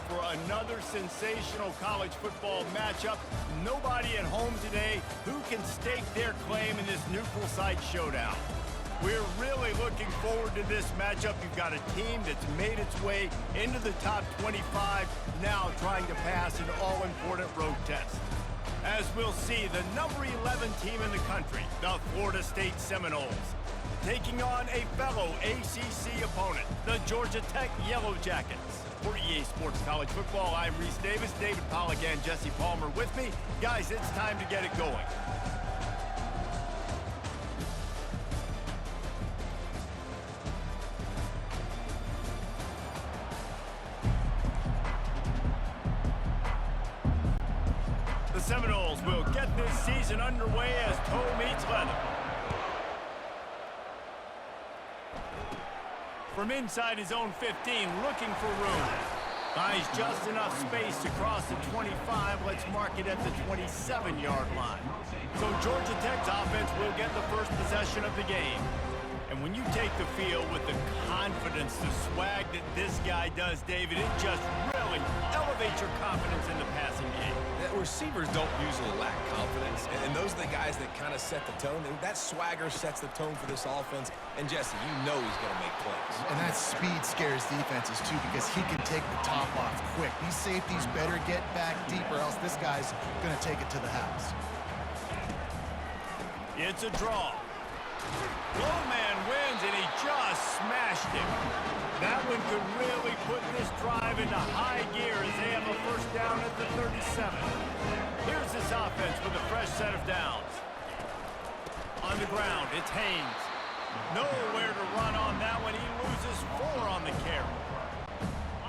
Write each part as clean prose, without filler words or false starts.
for another sensational college football matchup. Nobody at home today who can stake their claim in this neutral site showdown. We're really looking forward to this matchup. You've got a team that's made its way into the top 25, now trying to pass an all-important road test. As we'll see, the number 11 team in the country, the Florida State Seminoles, taking on a fellow ACC opponent, the Georgia Tech Yellow Jackets. For EA Sports College Football, I'm Reese Davis, David Pollack and Jesse Palmer with me. Guys, it's time to get it going. The Seminoles will get this season underway as toe meets leather. From inside his own 15, looking for room. Finds just enough space to cross the 25. Let's mark it at the 27-yard line. So Georgia Tech's offense will get the first possession of the game. And when you take the field with the confidence, the swag that this guy does, David, it just really elevates your confidence in the passing game. Receivers don't usually lack confidence, and those are the guys that kind of set the tone. And that swagger sets the tone for this offense. And Jesse, you know he's going to make plays. And that speed scares defenses too, because he can take the top off quick. These safeties better get back deep, or else this guy's going to take it to the house. It's a draw. Low man wins, and he just smashed him. That one could really put this drive into high gear as they have a first down at the 37. Here's this offense with a fresh set of downs. On the ground, it's Haynes. Nowhere to run on that one. He loses 4 on the carry.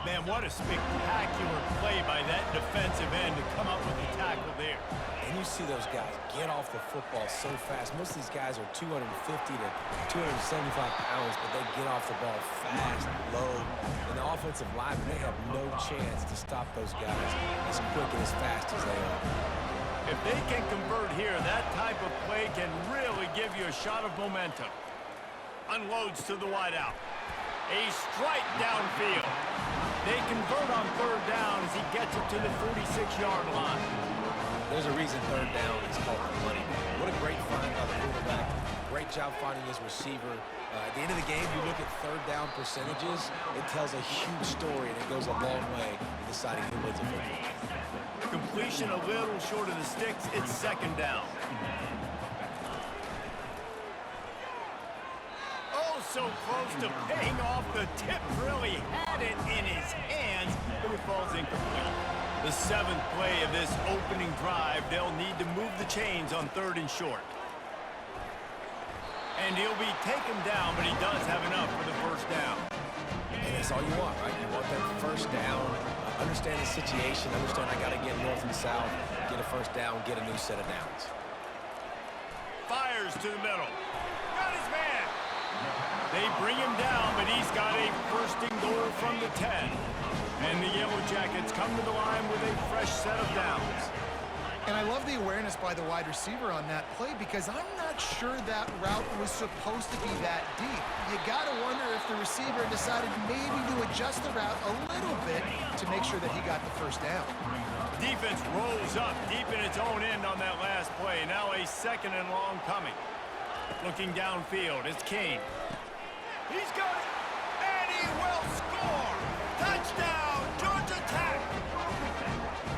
Man, what a spectacular play by that defensive end to come up with the tackle there. And you see those guys get off the football so fast. Most of these guys are 250 to 275 pounds, but they get off the ball fast, low. And the offensive linemen, they have no chance to stop those guys as quick and as fast as they are. If they can convert here, that type of play can really give you a shot of momentum. Unloads to the wideout. A strike downfield. They convert on third down as he gets it to the 46-yard line. There's a reason third down is called the money man. What a great find by the quarterback. Great job finding his receiver. At the end of the game, you look at third down percentages, it tells a huge story, and it goes a long way in deciding who wins a football game. Completion a little short of the sticks. It's second down. Oh, so close to paying off. The tip really had it in his hands, but it falls incomplete. The 7th play of this opening drive, they'll need to move the chains on third and short. And he'll be taken down, but he does have enough for the first down. And that's all you want, right? You want that first down, understand the situation, understand I got to get north and south, get a first down, get a new set of downs. Fires to the middle. Got his man. They bring him down, but he's got a first and goal from the 10. And the Yellow Jackets come to the line with a fresh set of downs. And I love the awareness by the wide receiver on that play, because I'm not sure that route was supposed to be that deep. You got to wonder if the receiver decided maybe to adjust the route a little bit to make sure that he got the first down. Defense rolls up deep in its own end on that last play. Now a second and long coming. Looking downfield, it's King. He's got it, and he will score! Touchdown, Georgia Tech!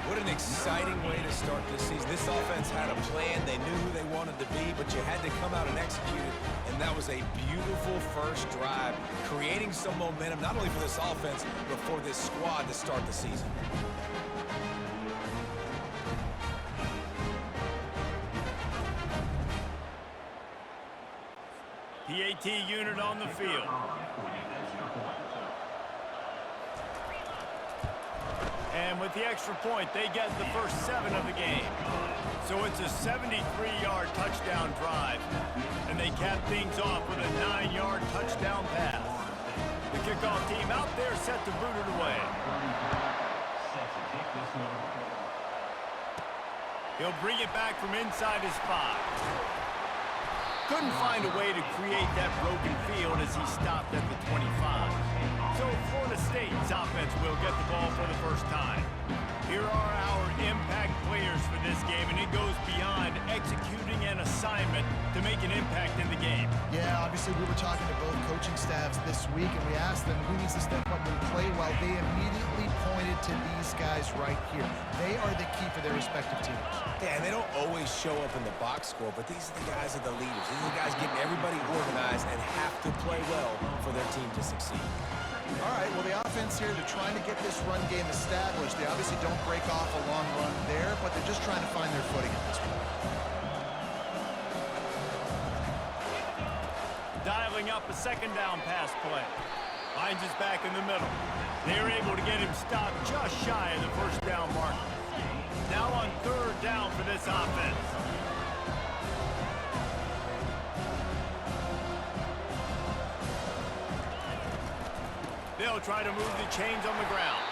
What an exciting way to start this season. This offense had a plan. They knew who they wanted to be, but you had to come out and execute it. And that was a beautiful first drive, creating some momentum, not only for this offense, but for this squad to start the season. PAT unit on the field. And with the extra point, they get the first 7 of the game. So it's a 73-yard touchdown drive. And they cap things off with a 9-yard touchdown pass. The kickoff team out there set to boot it away. He'll bring it back from inside his 5. Couldn't find a way to create that broken field as he stopped at the 25. So Florida State's offense offense will get the ball for the first time. Here are our impact players for this game, and it goes beyond executing an assignment to make an impact in the game. Yeah, obviously we were talking to both coaching staffs this week, and we asked them who needs to step up and play well. They immediately pointed to these guys right here. They are the key for their respective teams. Yeah, and they don't always show up in the box score, but these are the guys that are the leaders. These are the guys getting everybody organized and have to play well for their team to succeed. All right, well, the offense here, they're trying to get this run game established. They obviously don't break off a long run there, but they're just trying to find their footing at this point. Dialing up a second down pass play. Hines is back in the middle. They're able to get him stopped just shy of the first down marker. Now on third down for this offense. They'll try to move the chains on the ground.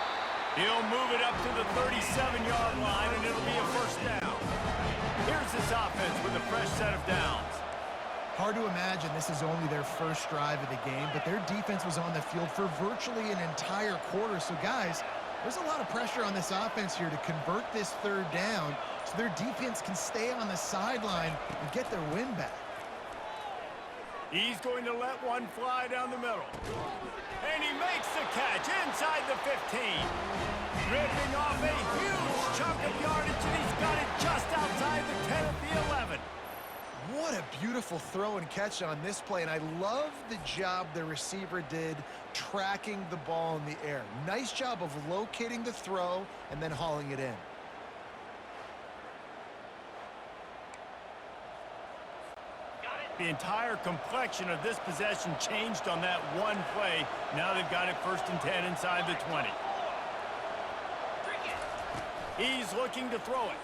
He'll move it up to the 37-yard line, and it'll be a first down. Here's this offense with a fresh set of downs. Hard to imagine this is only their first drive of the game, but their defense was on the field for virtually an entire quarter. So, guys, there's a lot of pressure on this offense here to convert this third down so their defense can stay on the sideline and get their win back. He's going to let one fly down the middle. And he makes the catch inside the 15. Ripping off a huge chunk of yardage, and he's got it just outside the 10 at the 11. What a beautiful throw and catch on this play, and I love the job the receiver did tracking the ball in the air. Nice job of locating the throw and then hauling it in. The entire complexion of this possession changed on that one play. Now they've got it 1st and 10 inside the 20. He's looking to throw it.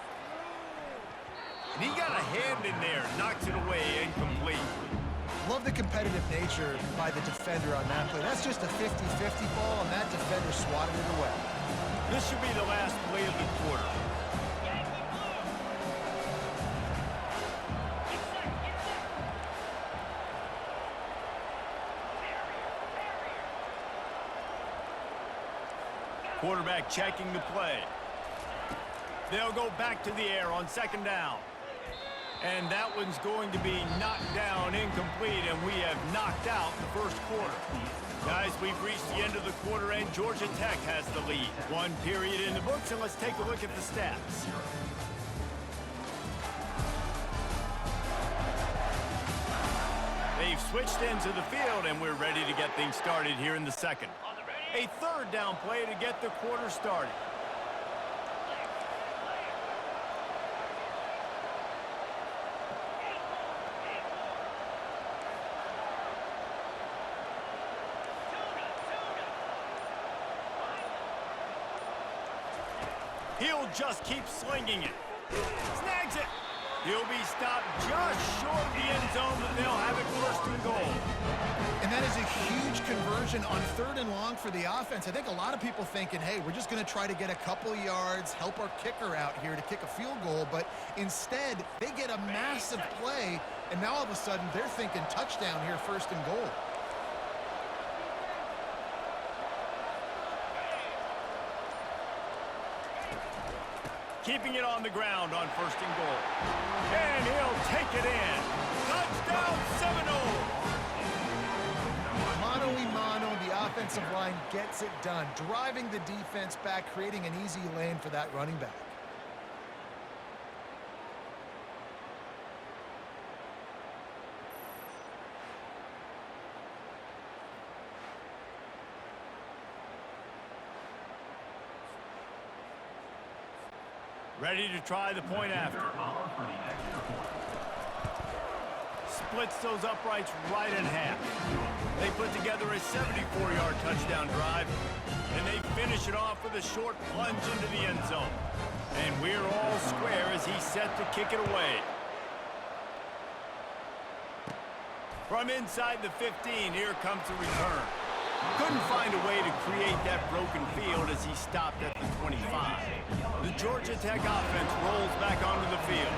And he got a hand in there, knocks it away, incomplete. Love the competitive nature by the defender on that play. That's just a 50-50 ball, and that defender swatted it away. This should be the last play of the quarter. Quarterback checking the play. They'll go back to the air on 2nd down. And that one's going to be knocked down incomplete, and we have knocked out the first quarter. Guys, we've reached the end of the quarter, and Georgia Tech has the lead. One period in the books, and let's take a look at the stats. They've switched into the field, and we're ready to get things started here in the second. A 3rd down play to get the quarter started. He'll just keep slinging it. Snags it. He'll be stopped just short of the end zone, but they'll have it 1st and goal. And that is a huge conversion on 3rd and long for the offense. I think a lot of people thinking, hey, we're just going to try to get a couple yards, help our kicker out here to kick a field goal. But instead, they get a massive play, and now all of a sudden they're thinking touchdown here, 1st and goal. Keeping it on the ground on 1st and goal. And he'll take it in. Touchdown, Seminoles! Mano-a-mano, the offensive line gets it done, driving the defense back, creating an easy lane for that running back. Ready to try the point after. Splits those uprights right in half. They put together a 74-yard touchdown drive, and they finish it off with a short plunge into the end zone. And we're all square as he's set to kick it away. From inside the 15, here comes the return. Couldn't find a way to create that broken field as he stopped at the 25. The Georgia Tech offense rolls back onto the field.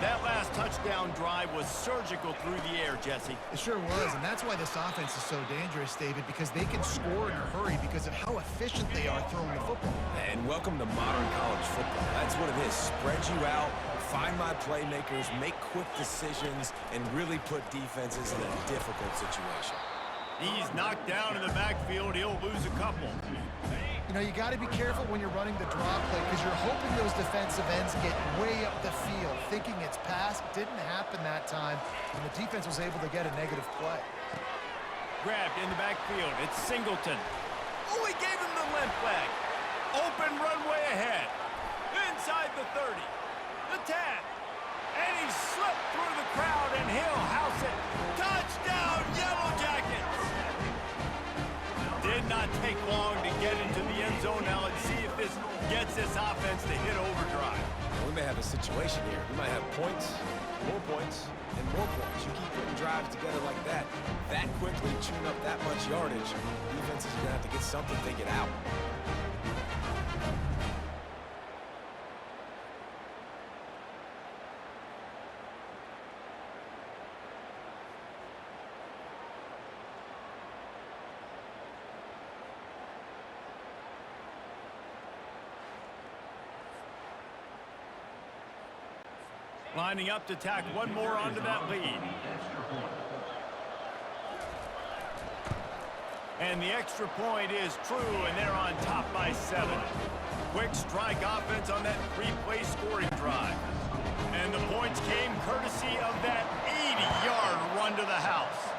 That last touchdown drive was surgical through the air, Jesse. It sure was, and that's why this offense is so dangerous, David, because they can score in a hurry because of how efficient they are throwing the football. And welcome to modern college football. That's what it is. Spread you out, find my playmakers, make quick decisions, and really put defenses in a difficult situation. He's knocked down in the backfield. He'll lose a couple. You know, you got to be careful when you're running the draw play because you're hoping those defensive ends get way up the field, thinking it's passed. Didn't happen that time, and the defense was able to get a negative play. Grabbed in the backfield. It's Singleton. Oh, he gave him the limp leg. Open runway ahead. Inside the 30. The 10. And he slipped through the crowd, and he'll house it. Touchdown, Yellow Jackets! Did not take long to get into the end zone. Now let's see if this gets this offense to hit overdrive. We may have a situation here. We might have points, and more points. You keep putting drives together like that quickly, chewing up that much yardage, defense is going to have to get something to get out. Lining up to tack one more onto that lead. And the extra point is true, and they're on top by 7. Quick strike offense on that 3-play scoring drive. And the points came courtesy of that 80-yard run to the house.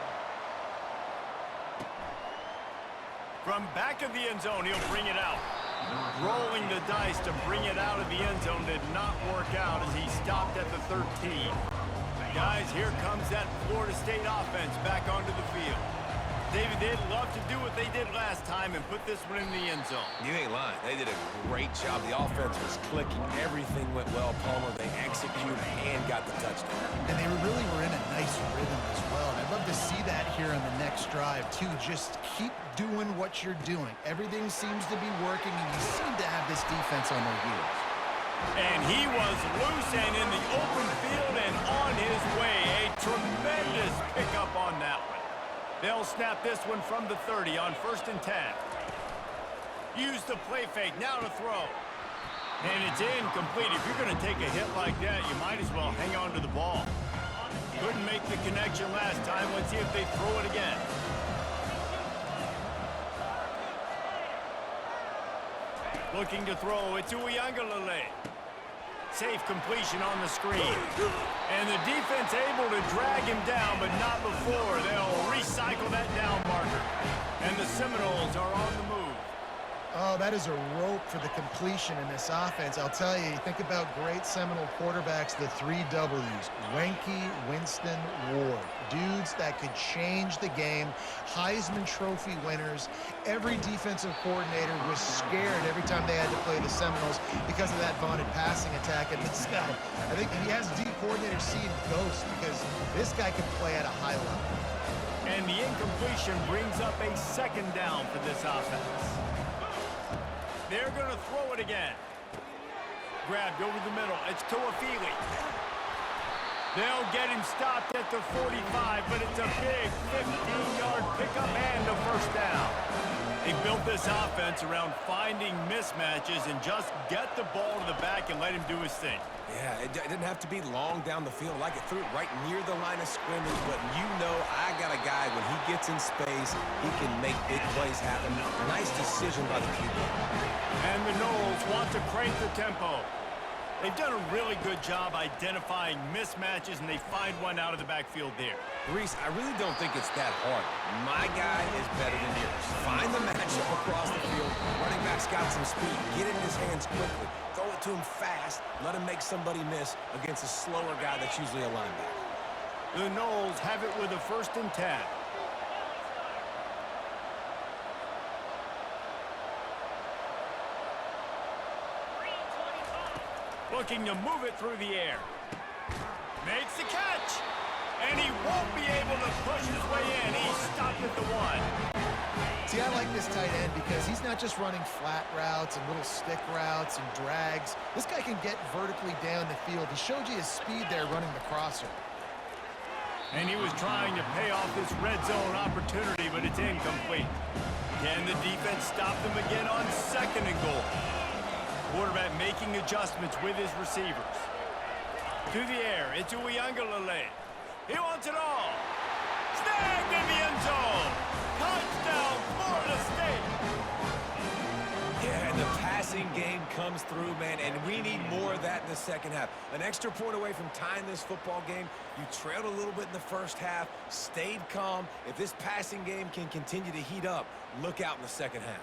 From back of the end zone, he'll bring it out. Rolling the dice to bring it out of the end zone did not work out as he stopped at the 13. Guys, here comes that Florida State offense back onto the field. David, they'd love to do what they did last time and put this one in the end zone. You ain't lying. They did a great job. The offense was clicking. Everything went well, Palmer. They executed and got the touchdown. And they really were in a nice rhythm as well. And I'd love to see that here on the next drive, too. Just keep doing what you're doing. Everything seems to be working, and you seem to have this defense on their heels. And he was loose and in the open field and on his way. A tremendous pickup on that one. They'll snap this one from the 30 on 1st and 10. Use the play fake, now to throw. And it's incomplete. If you're going to take a hit like that, you might as well hang on to the ball. Couldn't make the connection last time. Let's see if they throw it again. Looking to throw, it's Uiagalelei. Safe completion on the screen. And the defense able to drag him down, but not before. They'll recycle that down marker. And the Seminoles are on the move. Oh, that is a rope for the completion in this offense. I'll tell you, think about great Seminole quarterbacks, the 3 W's. Wenke, Winston, Ward. Dudes that could change the game. Heisman Trophy winners. Every defensive coordinator was scared every time they had to play the Seminoles because of that vaunted passing attack. And this guy, I think he has D coordinator seeing ghosts because this guy can play at a high level. And the incompletion brings up a 2nd down for this offense. They're going to throw it again. Grabbed over the middle. It's Toafili. They'll get him stopped at the 45, but it's a big 15-yard pickup and a 1st down. They built this offense around finding mismatches and just get the ball to the back and let him do his thing. Yeah, it didn't have to be long down the field. Like it threw it right near the line of scrimmage, but you know I got a guy, when he gets in space, he can make big plays happen. Nice decision by the QB. And the Noles want to crank the tempo. They've done a really good job identifying mismatches, and they find one out of the backfield there. Reese, I really don't think it's that hard. My guy is better than yours. Find the matchup across the field. Running back's got some speed. Get it in his hands quickly. Throw it to him fast. Let him make somebody miss against a slower guy that's usually a linebacker. The Noles have it with a 1st and 10. Looking to move it through the air. Makes the catch. And he won't be able to push his way in. He's stopped at the 1. See, I like this tight end because he's not just running flat routes and little stick routes and drags. This guy can get vertically down the field. He showed you his speed there running the crosser. And he was trying to pay off this red zone opportunity, but it's incomplete. Can the defense stop them again on 2nd and goal? Quarterback making adjustments with his receivers. To the air, it's Uiagalelei. He wants it all. Snagged in the end zone. Touchdown, Florida State. Yeah, and the passing game comes through, man, and we need more of that in the second half. An extra point away from tying this football game. You trailed a little bit in the first half, stayed calm. If this passing game can continue to heat up, look out in the second half.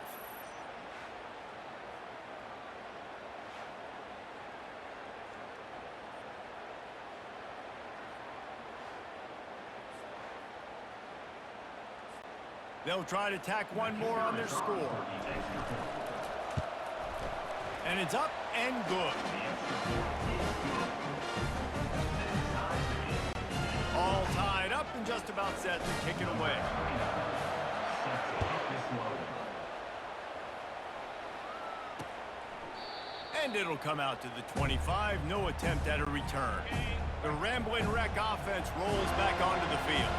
They'll try to tack one more on their score. And it's up and good. All tied up and just about set to kick it away. And it'll come out to the 25. No attempt at a return. The Rambling Wreck offense rolls back onto the field.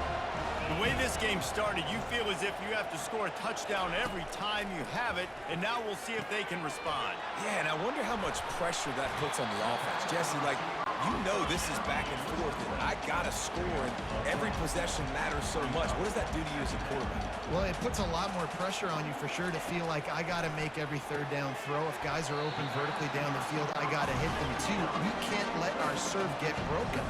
The way this game started, you feel as if you have to score a touchdown every time you have it, and now we'll see if they can respond. Yeah, and I wonder how much pressure that puts on the offense. Jesse, like, you know this is back and forth, and I got to score, and every possession matters so much. What does that do to you as a quarterback? Well, it puts a lot more pressure on you for sure to feel like I got to make every 3rd down throw. If guys are open vertically down the field, I got to hit them too. We can't let our serve get broken.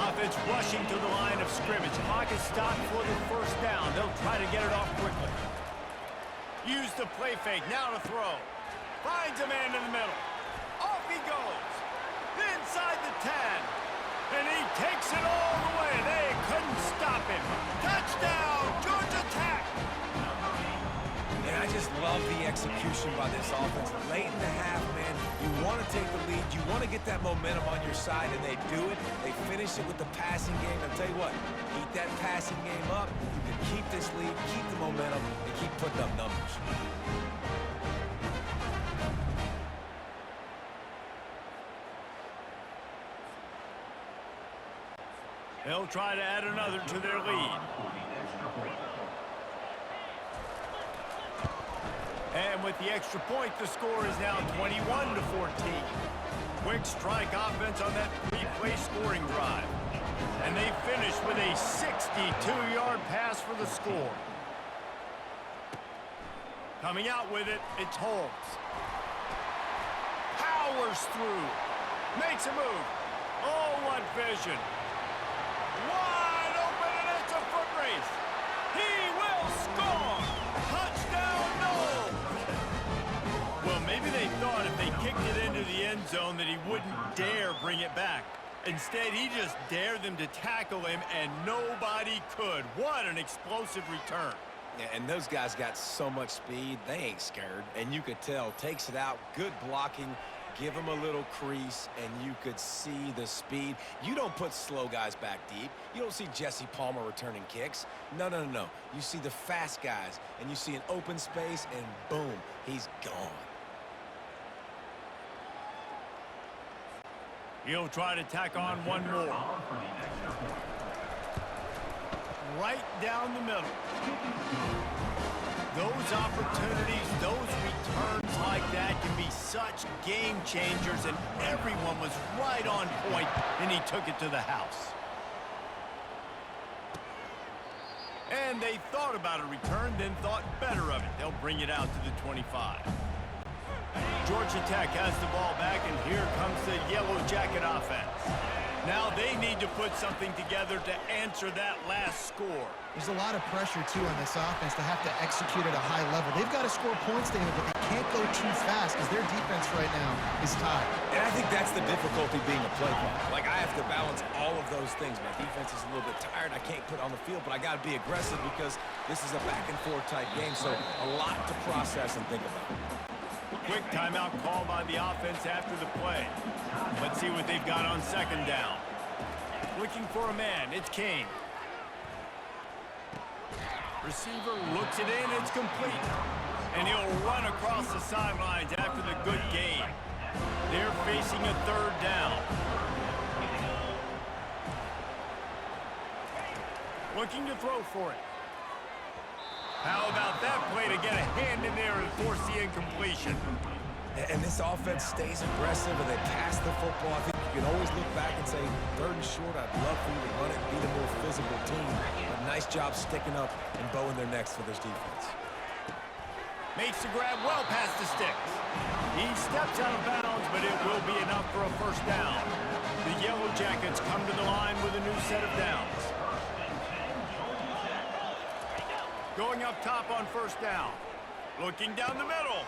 Offense rushing to the line of scrimmage. Clock is stopped for the 1st down. They'll try to get it off quickly. Use the play fake. Now to throw. Finds a man in the middle. Off he goes. Inside the 10. And he takes it all the way. They couldn't stop him. Touchdown, Georgia Tech. And I just love the execution by this offense. Late in the half, man, you want to take the lead. You want to get that momentum on your side, and they do it. They finish it with the passing game. I'll tell you what, keep that passing game up. You can keep this lead, keep the momentum, and keep putting up numbers. They'll try to add another to their lead. And with the extra point, the score is now 21-14. Quick strike offense on that 3-play scoring drive. And they finish with a 62-yard pass for the score. Coming out with it, it's Holmes. Powers through. Makes a move. Oh, what vision. Wide open, and it's a foot race. He will score. Touchdown, no. Well, maybe they thought if they kicked it into the end zone that he wouldn't dare bring it back. Instead, he just dared them to tackle him, and nobody could. What an explosive return. Yeah, and those guys got so much speed, they ain't scared. And you could tell, takes it out, good blocking, give him a little crease, and you could see the speed. You don't put slow guys back deep. You don't see Jesse Palmer returning kicks. No, no, no, no. You see the fast guys, and you see an open space, and boom, he's gone. He'll try to tack on one more. Right down the middle. Those opportunities, those returns like that can be such game changers, and everyone was right on point, and he took it to the house. And they thought about a return, then thought better of it. They'll bring it out to the 25. Georgia Tech has the ball back, and here comes the Yellow Jacket offense. Now they need to put something together to answer that last score. There's a lot of pressure, too, on this offense to have to execute at a high level. They've got to score points, David, but they can't go too fast because their defense right now is tied. And I think that's the difficulty being a play caller. Like, I have to balance all of those things. My defense is a little bit tired. I can't put on the field, but I got to be aggressive because this is a back-and-forth type game, so a lot to process and think about. Quick timeout call by the offense after the play. Let's see what they've got on 2nd down. Looking for a man. It's Kane. Receiver looks it in, it's complete. And he'll run across the sidelines after the good gain. They're facing a third down. Looking to throw for it. How about that play to get a hand in there and force the incompletion? And this offense stays aggressive and they pass the football. I think you can always look back and say, third and short, I'd love for you to run it and be the more physical team. But nice job sticking up and bowing their necks for this defense. Makes the grab well past the sticks. He steps out of bounds, but it will be enough for a first down. The Yellow Jackets come to the line with a new set of downs. Going up top on first down. Looking down the middle.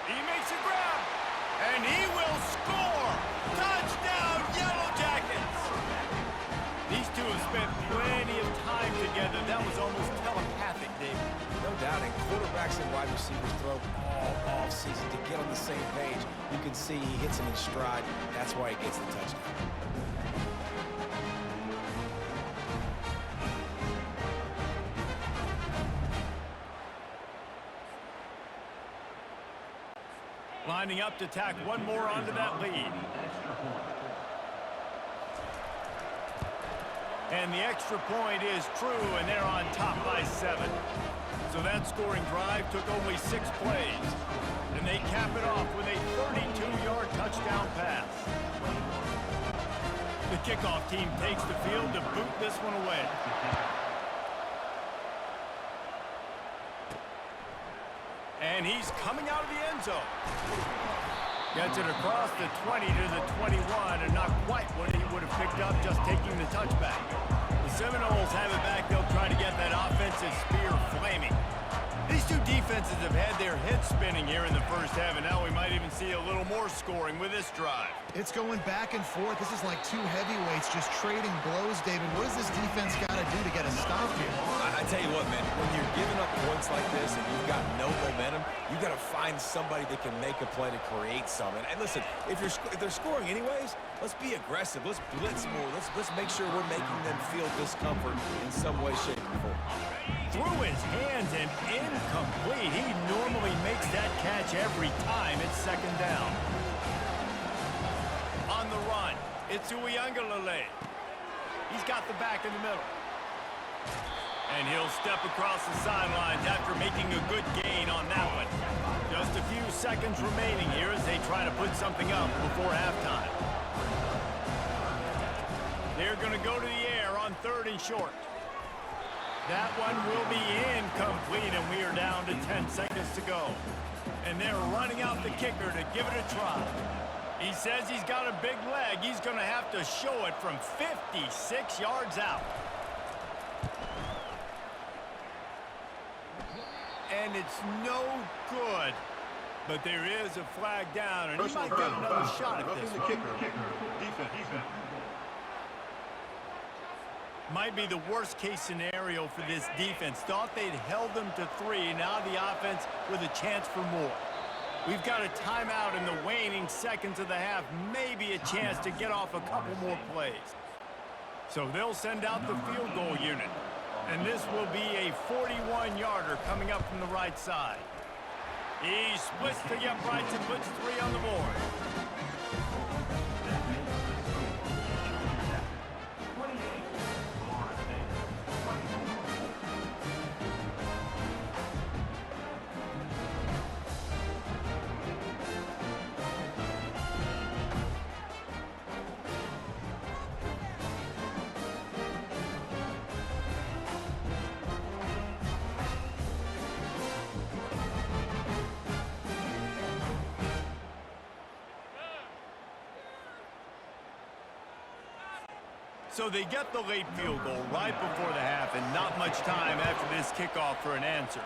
He makes a grab. And he will score. Touchdown, Yellow Jackets. These two have spent plenty of time together. That was almost telepathic, David. No doubt, and quarterbacks and wide receivers throw all off-season to get on the same page. You can see he hits him in stride. That's why he gets the touchdown. Lining up to tack one more onto that lead. And the extra point is true, and they're on top by 7. So that scoring drive took only 6 plays. And they cap it off with a 32-yard touchdown pass. The kickoff team takes the field to boot this one away. And he's coming out of the end zone. Gets it across the 20 to the 21, and not quite what he would have picked up just taking the touchback. The Seminoles have it back. They'll try to get that offensive spear flaming. These two defenses have had their heads spinning here in the first half, and now we might even see a little more scoring with this drive. It's going back and forth. This is like two heavyweights just trading blows, David. What does this defense got to do to get a stop here? I tell you what, man, when you're giving up points like this and you've got no momentum, you got to find somebody that can make a play to create something. And listen, if they're scoring anyways, let's be aggressive. Let's blitz more. Let's make sure we're making them feel discomfort in some way, shape, or form. Through his hands and incomplete. He normally makes that catch every time. It's second down. On the run, it's Uiagalelei. He's got the back in the middle. And he'll step across the sidelines after making a good gain on that one. Just a few seconds remaining here as they try to put something up before halftime. They're going to go to the air on third and short. That one will be incomplete, and we are down to 10 seconds to go. And they're running out the kicker to give it a try. He says he's got a big leg. He's going to have to show it from 56 yards out. And it's no good. But there is a flag down, and he might get another shot at this one. Defense. Might be the worst-case scenario for this defense. Thought they'd held them to 3. Now the offense with a chance for more. We've got a timeout in the waning seconds of the half. Maybe a chance to get off a couple more plays. So they'll send out the field goal unit. And this will be a 41-yarder coming up from the right side. He splits the uprights and puts 3 on the board. So they get the late field goal right before the half, and not much time after this kickoff for an answer.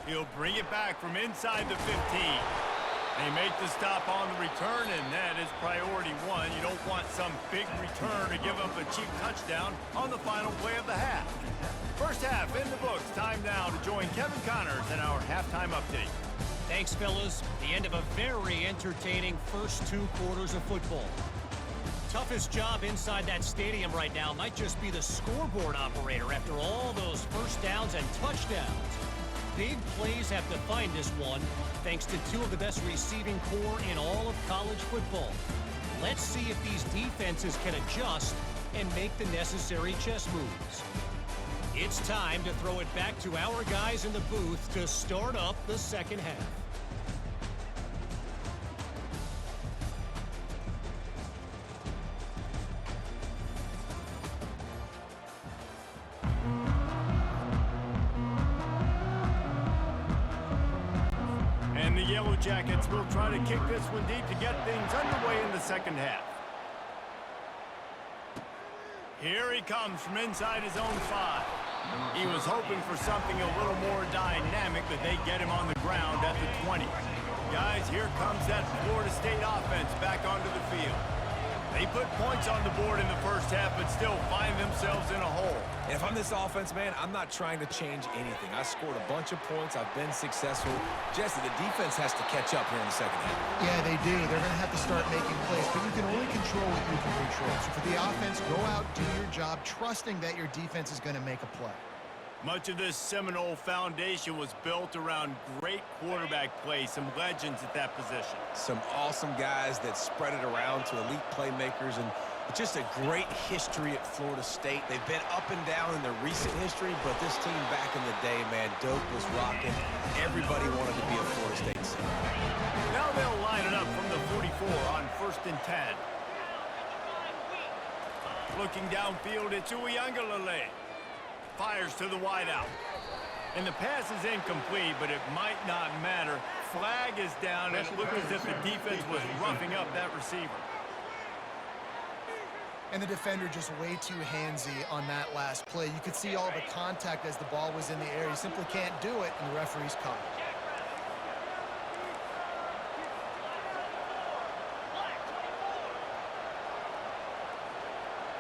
He'll bring it back from inside the 15. They make the stop on the return, and that is priority 1. You don't want some big return to give up a cheap touchdown on the final play of the half. First half in the books. Time now to join Kevin Connors in our halftime update. Thanks, fellas. The end of a very entertaining first 2 quarters of football. Toughest job inside that stadium right now might just be the scoreboard operator after all those first downs and touchdowns. Big plays have defined this one, thanks to two of the best receiving core in all of college football. Let's see if these defenses can adjust and make the necessary chess moves. It's time to throw it back to our guys in the booth to start up the second half. And the Yellow Jackets will try to kick this one deep to get things underway in the second half. Here he comes from inside his own 5. He was hoping for something a little more dynamic, but they get him on the ground at the 20. Guys, here comes that Florida State offense back onto the field. They put points on the board in the first half, but still find themselves in a hole. And if I'm this offense, man, I'm not trying to change anything. I scored a bunch of points. I've been successful. Jesse, the defense has to catch up here in the second half. Yeah, they do. They're going to have to start making plays, but you can only control what you can control. So for the offense, go out, do your job, trusting that your defense is going to make a play. Much of this Seminole foundation was built around great quarterback play, some legends at that position. Some awesome guys that spread it around to elite playmakers, and just a great history at Florida State. They've been up and down in their recent history, but this team back in the day, man, dope was rocking. Everybody wanted to be a Florida State center. Now they'll line it up from the 44 on 1st and 10. Looking downfield, it's Uiagalelei. Fires to the wideout. And the pass is incomplete, but it might not matter. Flag is down, and it looked as if the defense was roughing up that receiver. And the defender just way too handsy on that last play. You could see all the contact as the ball was in the air. He simply can't do it, and the referee's caught it.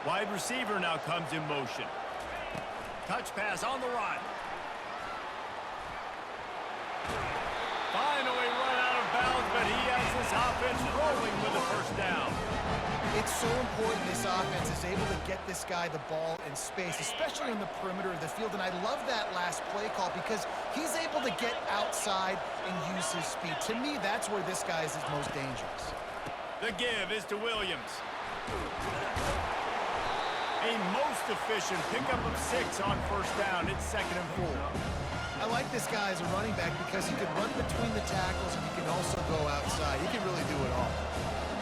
Wide receiver now comes in motion. Touch pass on the run. Finally run out of bounds, but he has this offense rolling with a first down. It's so important this offense is able to get this guy the ball in space, especially on the perimeter of the field. And I love that last play call because he's able to get outside and use his speed. To me, that's where this guy is his most dangerous. The give is to Williams. A most efficient pickup of 6 on first down. It's 2nd and 4. I like this guy as a running back because he can run between the tackles and he can also go outside. He can really do it all.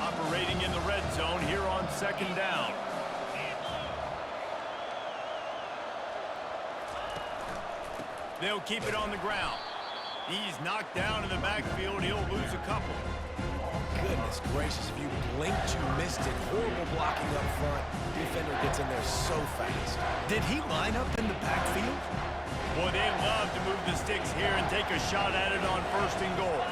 Operating in the red zone here on 2nd down. They'll keep it on the ground. He's knocked down in the backfield. He'll lose a couple. Goodness gracious, if you blinked, you missed it. Horrible blocking up front. Defender gets in there so fast. Did he line up in the backfield? Boy, they love to move the sticks here and take a shot at it on 1st and goal.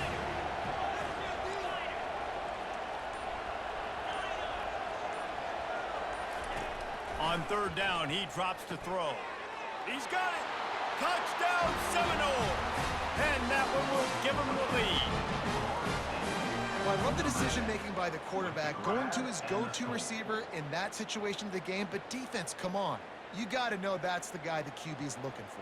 On 3rd down, he drops to throw. He's got it. Touchdown, Seminoles. And that one will give him the lead. Well, I love the decision-making by the quarterback, going to his go-to receiver in that situation of the game. But defense, come on. You got to know that's the guy the QB is looking for.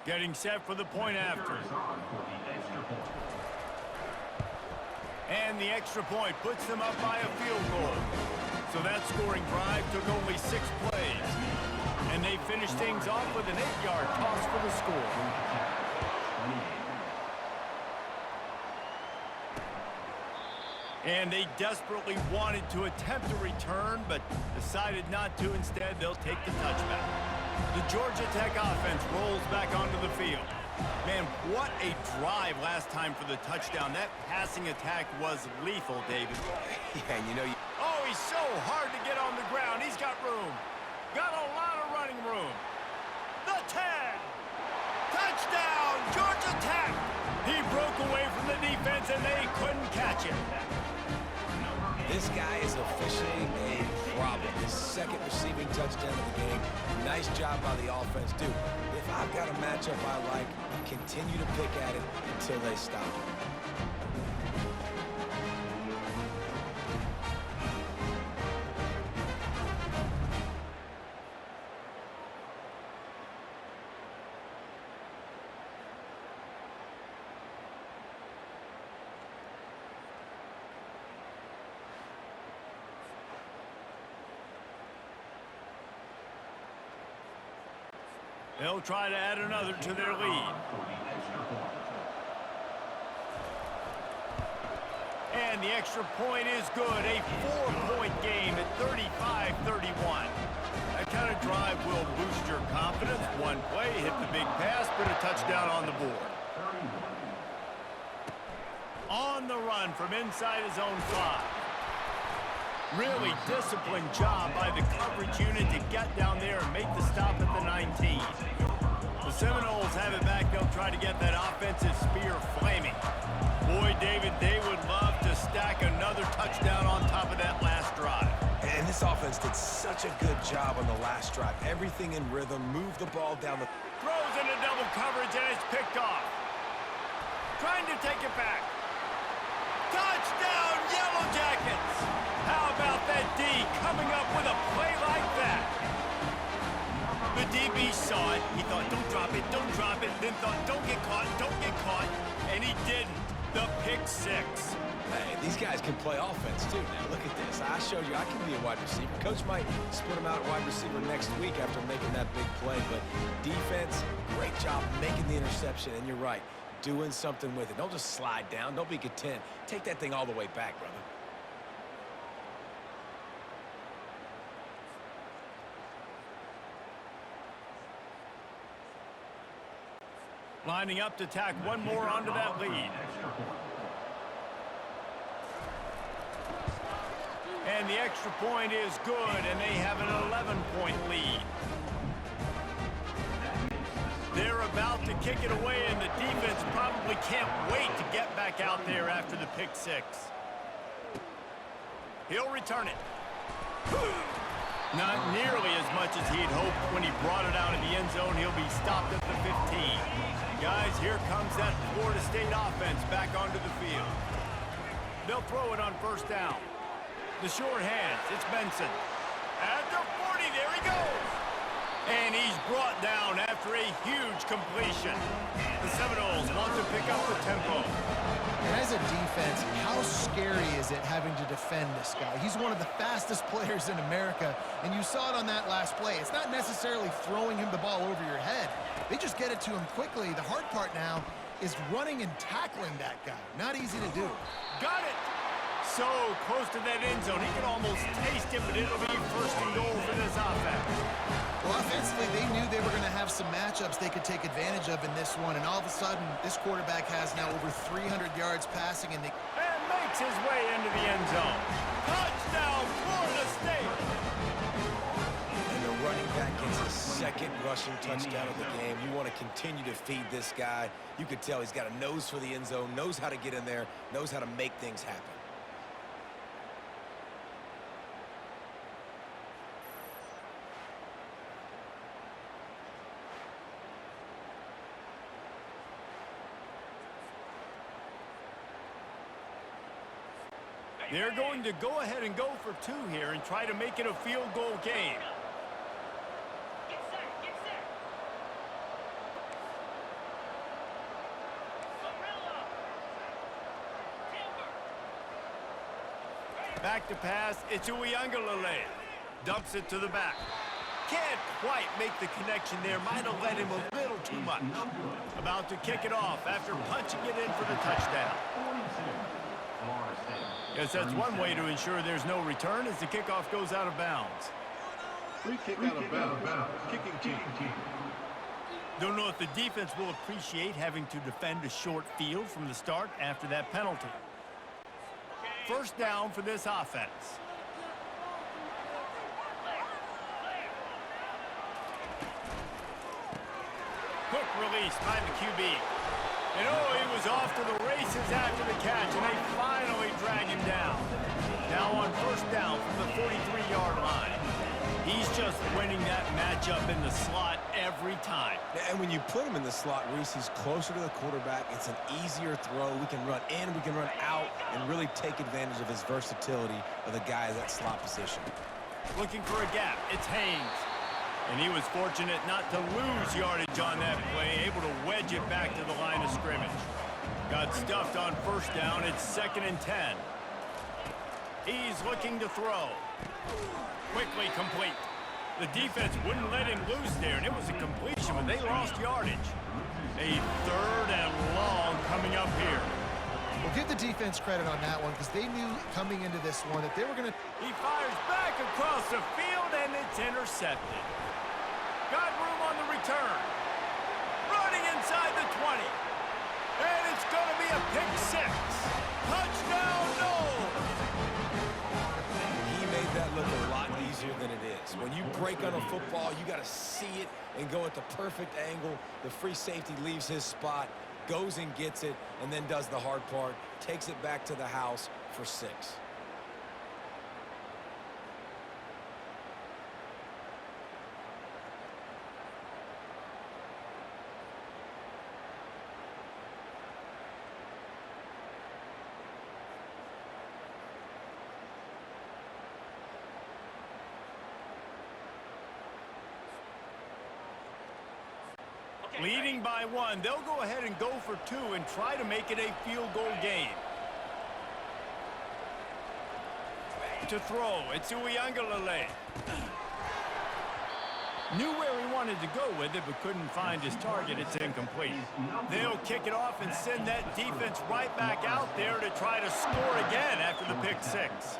Getting set for the point after. And the extra point puts them up by a field goal. So that scoring drive took only 6 plays. And they finished things off with an 8-yard toss for the score. And they desperately wanted to attempt a return, but decided not to. Instead, they'll take the touchback. The Georgia Tech offense rolls back onto the field. Man, what a drive last time for the touchdown. That passing attack was lethal, David. Yeah, and you know... Oh, he's so hard to get on the ground. He's got room. Got a lot of running room. The 10. Touchdown, Georgia Tech. He broke away from the defense, and they couldn't catch him. This guy is officiating a problem. His second receiving touchdown of the game. Nice job by the offense. Dude, if I've got a matchup I like, continue to pick at it until they stop it. They'll try to add another to their lead. And the extra point is good. A 4-point game at 35-31. That kind of drive will boost your confidence. One play, hit the big pass, but a touchdown on the board. On the run from inside his own 5. Really disciplined job by the coverage unit to get down there and make the stop at the 19. The Seminoles have it back. They'll try to get that offensive spear flaming. Boy, David, they would love to stack another touchdown on top of that last drive. And this offense did such a good job on the last drive. Everything in rhythm, moved the ball down the... Throws into double coverage, and it's picked off. Trying to take it back. Touchdown, Yellow Jackets! How about that D coming up with a play like that? The DB saw it. He thought, don't drop it, then thought, don't get caught, and he didn't. The pick 6. Hey, these guys can play offense, too. Now, look at this. I showed you I can be a wide receiver. Coach might split him out at wide receiver next week after making that big play, but defense, great job making the interception, and you're right, doing something with it. Don't just slide down. Don't be content. Take that thing all the way back, brother. Lining up to tack one more onto that lead. And the extra point is good, and they have an 11-point lead. They're about to kick it away, and the defense probably can't wait to get back out there after the pick 6. He'll return it. Not nearly as much as he'd hoped when he brought it out of the end zone. He'll be stopped at the 15. Guys, here comes that Florida State offense back onto the field. They'll throw it on first down. The short hands, it's Benson. At the 40, there he goes. And he's brought down after a huge completion. The Seminoles want to pick up the tempo. And as a defense, how scary is it having to defend this guy? He's one of the fastest players in America, and you saw it on that last play. It's not necessarily throwing him the ball over your head. They just get it to him quickly. The hard part now is running and tackling that guy. Not easy to do. Got it! So close to that end zone, he can almost taste it, but it'll be first and goal for this offense. Well, offensively, they knew they were going to have some matchups they could take advantage of in this one, and all of a sudden, this quarterback has now over 300 yards passing, and makes his way into the end zone. Touchdown, Florida State! And the running back gets his second rushing touchdown of the game. You want to continue to feed this guy. You could tell he's got a nose for the end zone, knows how to get in there, knows how to make things happen. They're going to go ahead and go for 2 here and try to make it a field goal game. Back to pass, it's Uiagalelei. Dumps it to the back. Can't quite make the connection there. Might have led him a little too much. About to kick it off after punching it in for the touchdown. Guess that's one way to ensure there's no return as the kickoff goes out of bounds. Free kick out of bounds. Kicking team. Don't know if the defense will appreciate having to defend a short field from the start after that penalty. First down for this offense. Quick release by the QB. And oh, he was off to the races after the catch, and they finally drag him down. Now on first down from the 43-yard line. He's just winning that matchup in the slot every time. And when you put him in the slot, Reese, he's closer to the quarterback. It's an easier throw. We can run in, we can run out, and really take advantage of his versatility of the guy at that slot position. Looking for a gap. It's Haynes. And he was fortunate not to lose yardage on that play, able to wedge it back to the line of scrimmage. Got stuffed on first down. It's 2nd and 10. He's looking to throw. Quickly complete. The defense wouldn't let him loose there, and it was a completion, but they lost yardage. A 3rd and long coming up here. Well, give the defense credit on that one because they knew coming into this one that they were going to... He fires back across the field, and it's intercepted. Got room on the return. Running inside the 20. And it's going to be a pick 6. Touchdown, Noles! He made that look a lot easier than it is. When you break on a football, you got to see it and go at the perfect angle. The free safety leaves his spot, goes and gets it, and then does the hard part, takes it back to the house for 6. Leading by 1, they'll go ahead and go for 2 and try to make it a field goal game. To throw, it's Uiagalelei. Knew where he wanted to go with it, but couldn't find his target. It's incomplete. They'll kick it off and send that defense right back out there to try to score again after the pick 6.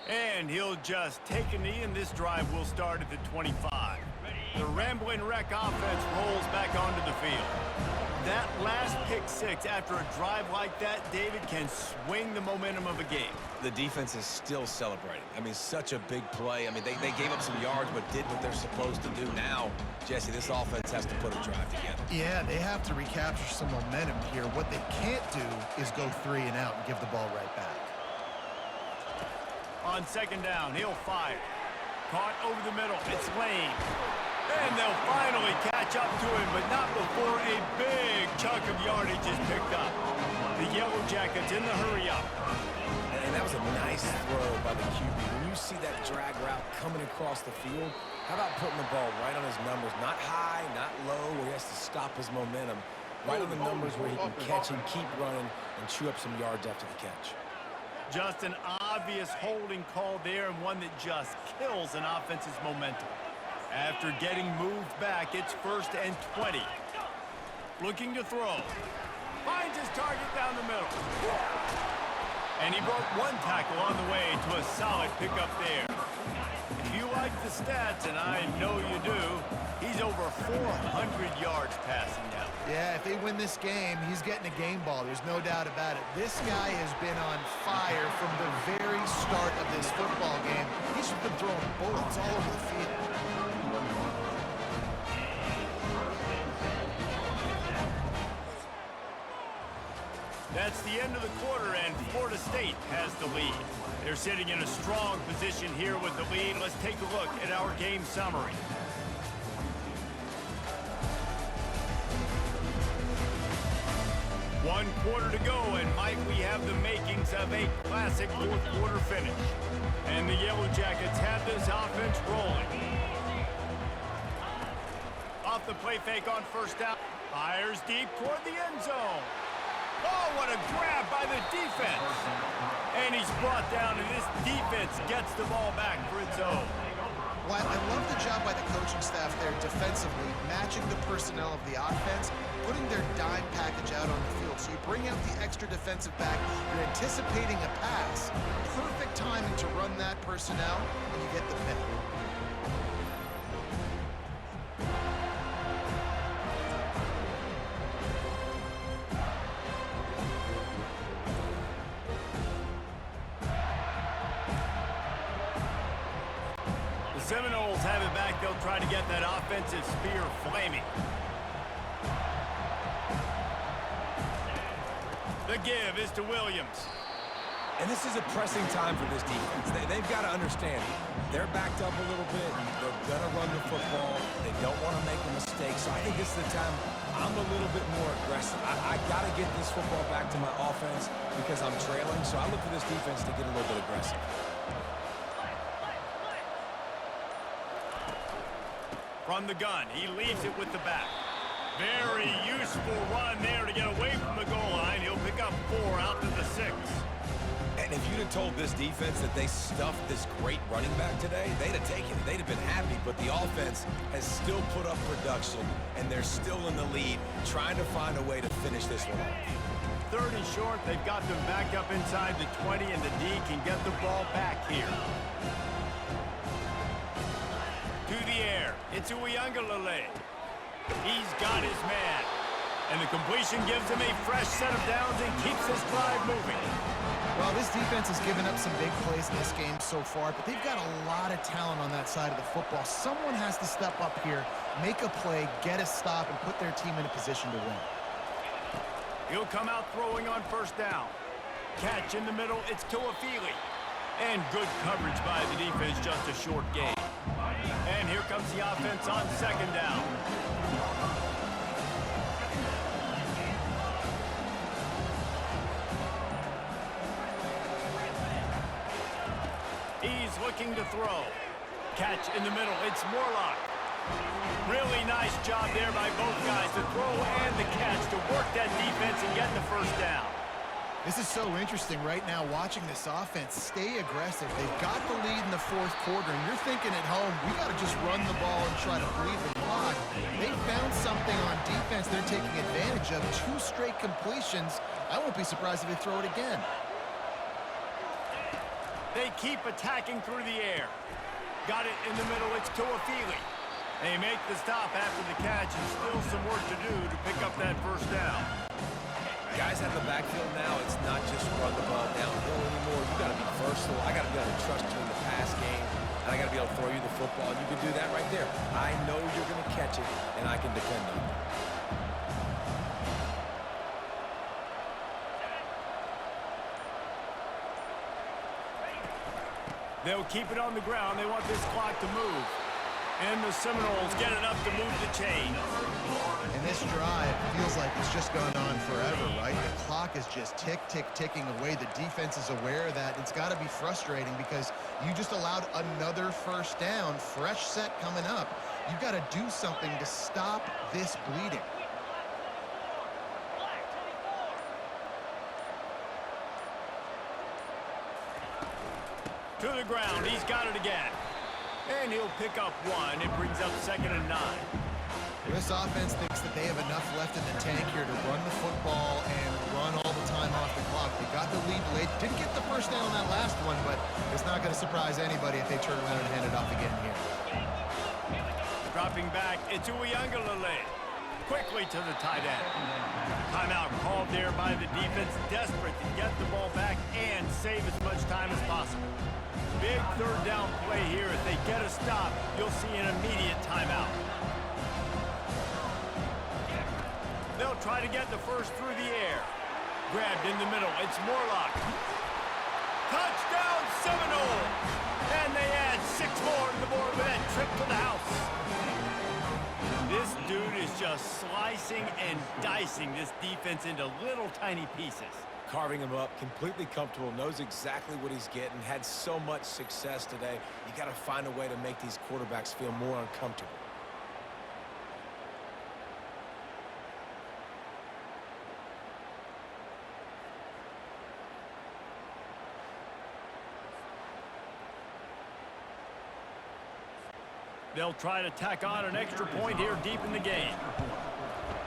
And he'll just take a knee, and this drive will start at the 25. The Ramblin' Wreck offense rolls back onto the field. That last pick 6 after a drive like that, David, can swing the momentum of a game. The defense is still celebrating. I mean, such a big play. I mean, they gave up some yards but did what they're supposed to do. Now, Jesse, this offense has to put a drive together. Yeah, they have to recapture some momentum here. What they can't do is go 3 and out and give the ball right back. On 2nd down, he'll fire. Caught over the middle. It's Lane. And they'll finally catch up to him, but not before a big chunk of yardage is picked up. The Yellow Jackets in the hurry-up. And that was a nice throw by the QB. When you see that drag route coming across the field, how about putting the ball right on his numbers? Not high, not low, where he has to stop his momentum. Right on the numbers where he can catch and keep running and chew up some yards after the catch. Just an obvious holding call there, and one that just kills an offense's momentum. After getting moved back, it's 1st and 20. Looking to throw. Finds his target down the middle. And he broke 1 tackle on the way to a solid pickup there. If you like the stats, and I know you do, he's over 400 yards passing now. Yeah, if they win this game, he's getting a game ball. There's no doubt about it. This guy has been on fire from the very start of this football game. He's just been throwing bullets all over the field. That's the end of the quarter, and Florida State has the lead. They're sitting in a strong position here with the lead. Let's take a look at our game summary. One quarter to go, and might we have the makings of a classic 4th quarter finish. And the Yellow Jackets have this offense rolling. Off the play fake on 1st down. Fires deep toward the end zone. Oh, what a grab by the defense. And he's brought down, and this defense gets the ball back for its own. Well, I love the job by the coaching staff there defensively, matching the personnel of the offense, putting their dime package out on the field. So you bring out the extra defensive back, you're anticipating a pass. Perfect timing to run that personnel, and you get the pick. Seminoles have it back. They'll try to get that offensive spear flaming. The give is to Williams. And this is a pressing time for this defense. They've got to understand, they're backed up a little bit. They're going to run the football. They don't want to make a mistake. So I think this is the time I'm a little bit more aggressive. I got to get this football back to my offense because I'm trailing. So I look for this defense to get a little bit aggressive. From the gun, he leaves it with the back. Very useful run there to get away from the goal line. He'll pick up 4 out to the 6. And if you'd have told this defense that they stuffed this great running back today, they'd have taken it. They'd have been happy, but the offense has still put up production, and they're still in the lead, trying to find a way to finish this one off. 3rd and short, they've got them back up inside the 20, and the D can get the ball back here. To the air, it's Uiagalelei. He's got his man. And the completion gives him a fresh set of downs and keeps this drive moving. Well, this defense has given up some big plays in this game so far, but they've got a lot of talent on that side of the football. Someone has to step up here, make a play, get a stop, and put their team in a position to win. He'll come out throwing on 1st down. Catch in the middle, it's Tuafili. And good coverage by the defense, just a short gain. And here comes the offense on 2nd down. He's looking to throw. Catch in the middle. It's Morlock. Really nice job there by both guys, the throw and the catch, to work that defense and get the 1st down. This is so interesting right now, watching this offense stay aggressive. They've got the lead in the 4th quarter, and you're thinking at home, we got to just run the ball and try to bleed the clock. They found something on defense they're taking advantage of. 2 straight completions. I won't be surprised if they throw it again. They keep attacking through the air. Got it in the middle, it's Tuafili. They make the stop after the catch, and still some work to do to pick up that 1st down. Guys have the backfield now. It's not just run the ball downhill anymore. You got to be versatile. I got to be able to trust you in the pass game, and I got to be able to throw you the football, and you can do that right there. I know you're going to catch it, and I can depend on it. They'll keep it on the ground. They want this clock to move. And the Seminoles get enough to move the chain. And this drive feels like it's just gone on forever, right? The clock is just ticking away. The defense is aware of that. It's got to be frustrating because you just allowed another 1st down, fresh set coming up. You've got to do something to stop this bleeding. To the ground, he's got it again. And he'll pick up 1. It brings up 2nd and 9. This offense thinks that they have enough left in the tank here to run the football and run all the time off the clock. They got the lead late. Didn't get the 1st down on that last one, but it's not going to surprise anybody if they turn around and hand it off again here. Dropping back, it's Uiagalelei. Quickly to the tight end. Timeout called there by the defense, desperate to get the ball back and save as much time as possible. Big 3rd down play here. If they get a stop, you'll see an immediate timeout. They'll try to get the 1st through the air. Grabbed in the middle. It's Morlock. Touchdown Seminoles! And they add 6 more to the board with that trip to the house. This dude is just slicing and dicing this defense into little tiny pieces. Carving him up, completely comfortable, knows exactly what he's getting, had so much success today. You got to find a way to make these quarterbacks feel more uncomfortable. They'll try to tack on an extra point here deep in the game.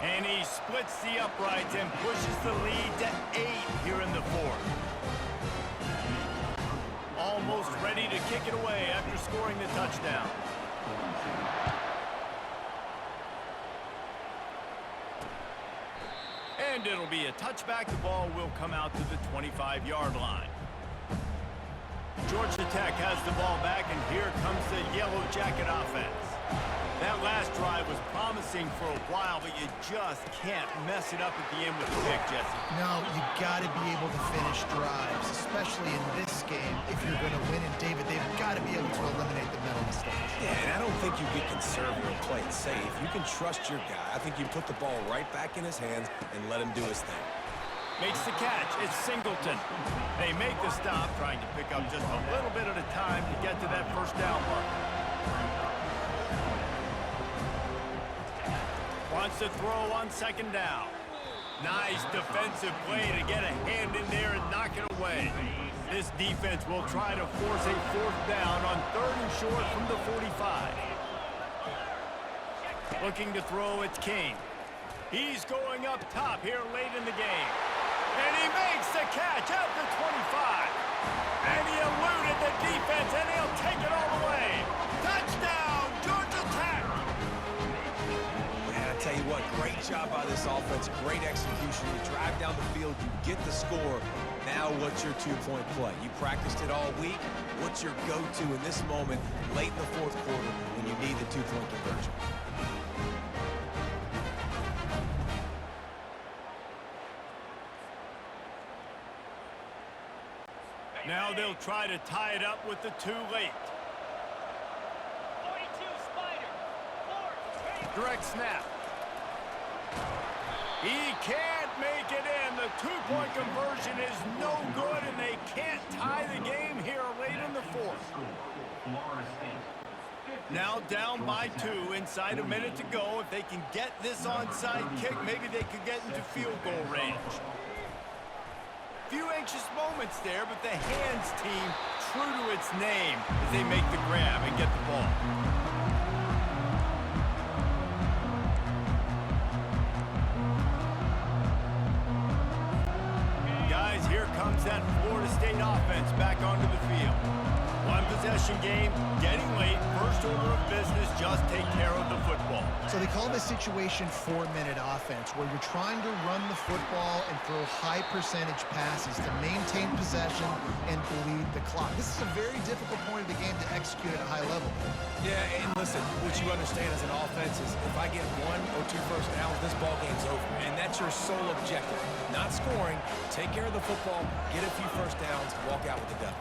And he splits the uprights and pushes the lead to 8 here in the 4th. Almost ready to kick it away after scoring the touchdown. And it'll be a touchback. The ball will come out to the 25-yard line. Georgia Tech has the ball back, and here comes the Yellow Jacket offense. That last drive was promising for a while, but you just can't mess it up at the end with a pick, Jesse. No, you got to be able to finish drives, especially in this game. If you're going to win, and David, they've got to be able to eliminate the mental mistakes. Yeah, and I don't think you get conservative or play it safe. You can trust your guy. I think you put the ball right back in his hands and let him do his thing. Makes the catch. It's Singleton. They make the stop, trying to pick up just a little bit at a time to get to that first down mark. Wants to throw on second down. Nice defensive play to get a hand in there and knock it away. This defense will try to force a fourth down on 3rd and short from the 45. Looking to throw, it's King. He's going up top here late in the game. And he makes the catch at the 25. And he eluded the defense, and he'll take it all the way. Touchdown, Georgia Tech! Man, I tell you what, great job by this offense. Great execution. You drive down the field, you get the score. Now what's your two-point play? You practiced it all week. What's your go-to in this moment late in the fourth quarter when you need the two-point conversion? Now they'll try to tie it up with the two late. 42 Spider. Direct snap. He can't make it in. The two-point conversion is no good, and they can't tie the game here late in the fourth. Now down by 2, inside a minute to go. If they can get this onside kick, maybe they could get into field goal range. Few anxious moments there, but the hands team true to its name as they make the grab and get the ball. Guys, here comes that Florida State offense back onto the field. One possession game, getting late, first order of business, just take care of the football. So they call this situation 4-minute offense, where you're trying to run the football and throw high percentage passes to maintain possession and bleed the clock. This is a very difficult point of the game to execute at a high level. Yeah, and listen, what you understand as an offense is if I get 1 or 2 first downs, this ball game's over. And that's your sole objective. Not scoring, take care of the football, get a few first downs, walk out with the dub.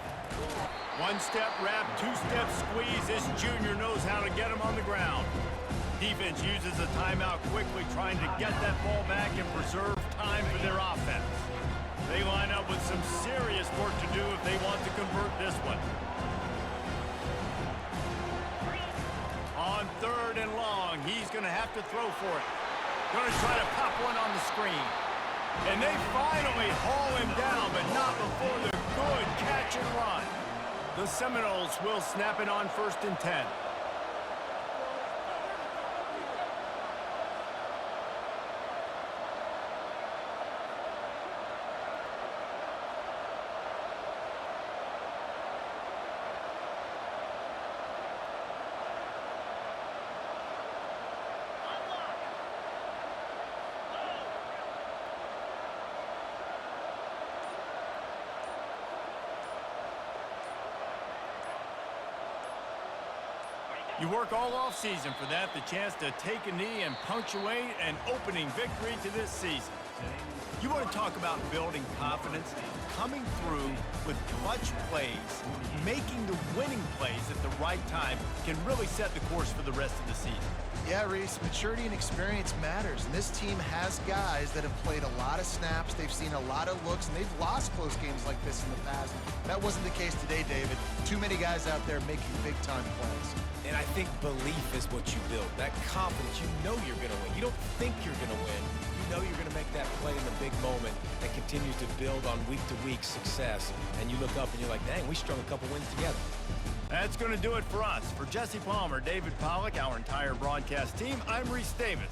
One-step wrap, two-step squeeze. This junior knows how to get him on the ground. Defense uses a timeout quickly, trying to get that ball back and preserve time for their offense. They line up with some serious work to do if they want to convert this one. On 3rd and long, he's going to have to throw for it. Going to try to pop one on the screen. And they finally haul him down, but not before the good catch and run. The Seminoles will snap it on 1st and 10. You work all off-season for that, the chance to take a knee and punctuate an opening victory to this season. You want to talk about building confidence, coming through with clutch plays, making the winning plays at the right time can really set the course for the rest of the season. Yeah, Reese, maturity and experience matters, and this team has guys that have played a lot of snaps, they've seen a lot of looks, and they've lost close games like this in the past. That wasn't the case today, David. Too many guys out there making big-time plays. And I think belief is what you build. That confidence, you know you're going to win. You don't think you're going to win. You know you're going to make that play in the big moment that continues to build on week-to-week success. And you look up and you're like, dang, we strung a couple wins together. That's going to do it for us. For Jesse Palmer, David Pollack, our entire broadcast team, I'm Reese Davis.